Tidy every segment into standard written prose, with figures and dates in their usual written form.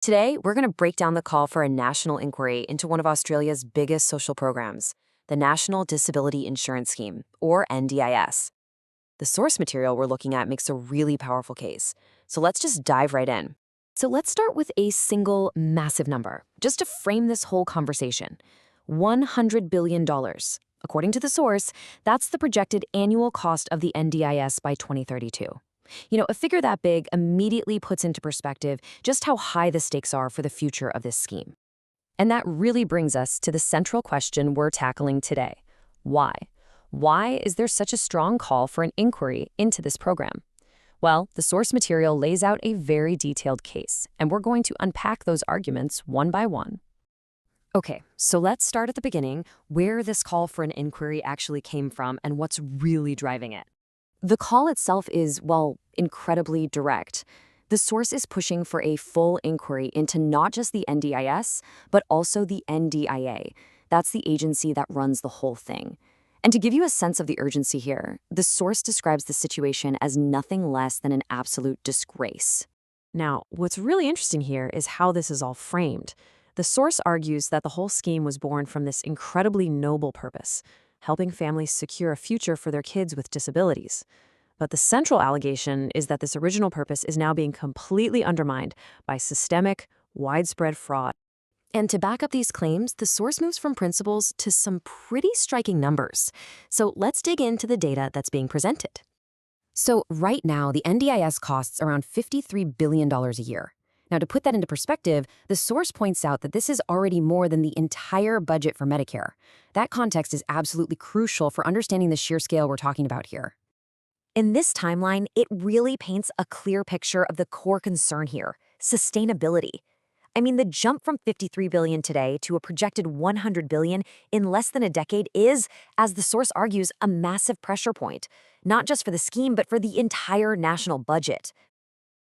Today, we're going to break down the call for a national inquiry into one of Australia's biggest social programs, the National Disability Insurance Scheme, or NDIS. The source material we're looking at makes a really powerful case, so let's just dive right in. So let's start with a single massive number, just to frame this whole conversation. $100 billion. According to the source, that's the projected annual cost of the NDIS by 2032. A figure that big immediately puts into perspective just how high the stakes are for the future of this scheme. And that really brings us to the central question we're tackling today. Why? Why is there such a strong call for an inquiry into this program? Well, the source material lays out a very detailed case, and we're going to unpack those arguments one by one. Okay, so let's start at the beginning, where this call for an inquiry actually came from and what's really driving it. The call itself is, well, incredibly direct. The source is pushing for a full inquiry into not just the NDIS, but also the NDIA. That's the agency that runs the whole thing. And to give you a sense of the urgency here, the source describes the situation as nothing less than an absolute disgrace. Now, what's really interesting here is how this is all framed. The source argues that the whole scheme was born from this incredibly noble purpose, helping families secure a future for their kids with disabilities. But the central allegation is that this original purpose is now being completely undermined by systemic, widespread fraud. And to back up these claims, the source moves from principles to some pretty striking numbers. So let's dig into the data that's being presented. So right now, the NDIS costs around $53 billion a year. Now, to put that into perspective, the source points out that this is already more than the entire budget for Medicare. That context is absolutely crucial for understanding the sheer scale we're talking about here. In this timeline, it really paints a clear picture of the core concern here: sustainability. I mean, the jump from $53 billion today to a projected $100 billion in less than a decade is, as the source argues, a massive pressure point, not just for the scheme, but for the entire national budget.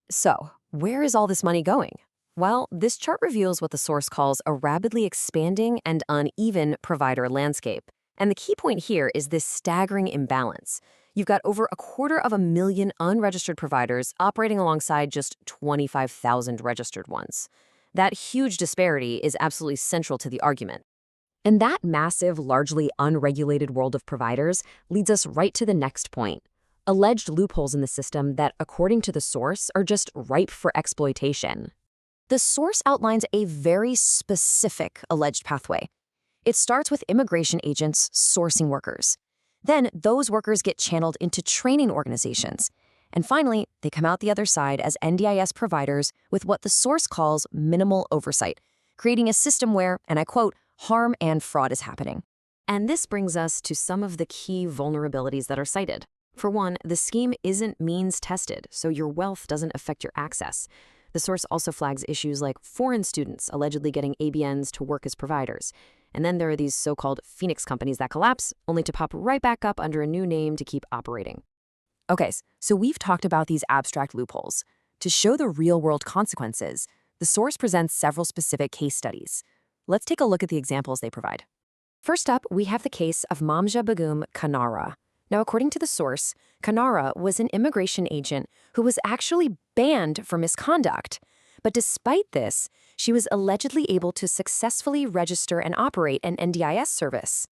So, where is all this money going? Well, this chart reveals what the source calls a rapidly expanding and uneven provider landscape. And the key point here is this staggering imbalance. You've got over 250,000 unregistered providers operating alongside just 25,000 registered ones. That huge disparity is absolutely central to the argument. And that massive, largely unregulated world of providers leads us right to the next point: alleged loopholes in the system that, according to the source, are just ripe for exploitation. The source outlines a very specific alleged pathway. It starts with immigration agents sourcing workers. Then those workers get channeled into training organizations. And finally, they come out the other side as NDIS providers with what the source calls minimal oversight, creating a system where, and I quote, harm and fraud is happening. And this brings us to some of the key vulnerabilities that are cited. For one, the scheme isn't means tested, so your wealth doesn't affect your access. The source also flags issues like foreign students allegedly getting ABNs to work as providers. And then there are these so-called Phoenix companies that collapse, only to pop right back up under a new name to keep operating. Okay, so we've talked about these abstract loopholes. To show the real-world consequences, the source presents several specific case studies. Let's take a look at the examples they provide. First up, we have the case of Mamja Begum Kanara. Now, according to the source, Kanara was an immigration agent who was actually banned for misconduct. But despite this, she was allegedly able to successfully register and operate an NDIS service.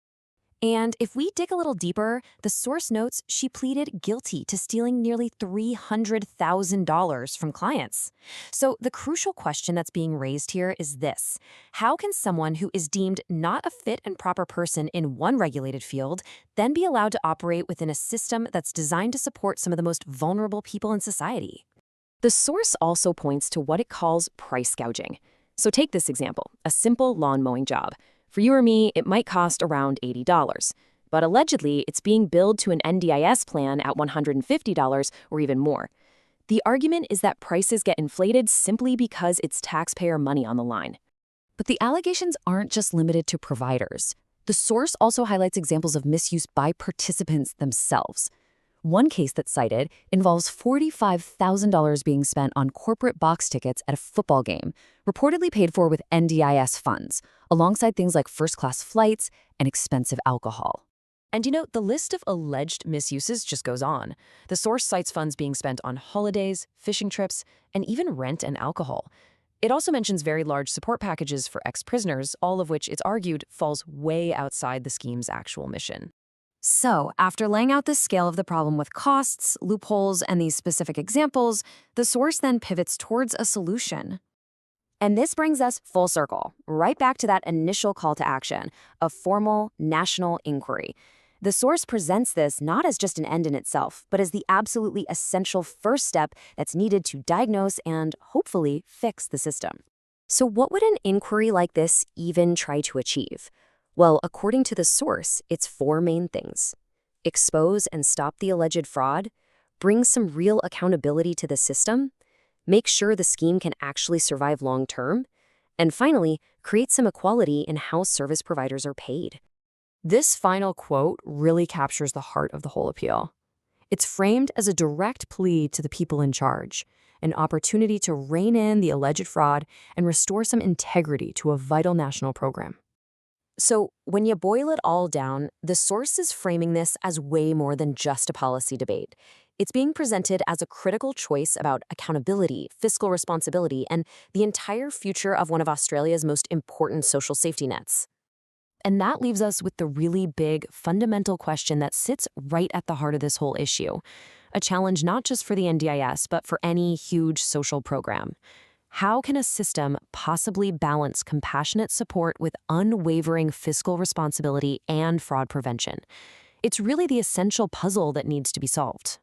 And if we dig a little deeper, the source notes she pleaded guilty to stealing nearly $300,000 from clients. So the crucial question that's being raised here is this: how can someone who is deemed not a fit and proper person in one regulated field then be allowed to operate within a system that's designed to support some of the most vulnerable people in society? The source also points to what it calls price gouging. So take this example, a simple lawn mowing job. For you or me, it might cost around $80, but allegedly it's being billed to an NDIS plan at $150 or even more. The argument is that prices get inflated simply because it's taxpayer money on the line. But the allegations aren't just limited to providers. The source also highlights examples of misuse by participants themselves. One case that's cited involves $45,000 being spent on corporate box tickets at a football game, reportedly paid for with NDIS funds, alongside things like first-class flights and expensive alcohol. And the list of alleged misuses just goes on. The source cites funds being spent on holidays, fishing trips, and even rent and alcohol. It also mentions very large support packages for ex-prisoners, all of which, it's argued, falls way outside the scheme's actual mission. So, after laying out the scale of the problem with costs, loopholes, and these specific examples, the source then pivots towards a solution. And this brings us full circle, right back to that initial call to action, a formal national inquiry. The source presents this not as just an end in itself, but as the absolutely essential first step that's needed to diagnose and, hopefully, fix the system. So what would an inquiry like this even try to achieve? Well, according to the source, it's four main things: expose and stop the alleged fraud, bring some real accountability to the system, make sure the scheme can actually survive long term, and finally, create some equality in how service providers are paid. This final quote really captures the heart of the whole appeal. It's framed as a direct plea to the people in charge, an opportunity to rein in the alleged fraud and restore some integrity to a vital national program. So, when you boil it all down, the source is framing this as way more than just a policy debate. It's being presented as a critical choice about accountability, fiscal responsibility, and the entire future of one of Australia's most important social safety nets. And that leaves us with the really big, fundamental question that sits right at the heart of this whole issue. A challenge not just for the NDIS, but for any huge social program. How can a system possibly balance compassionate support with unwavering fiscal responsibility and fraud prevention? It's really the essential puzzle that needs to be solved.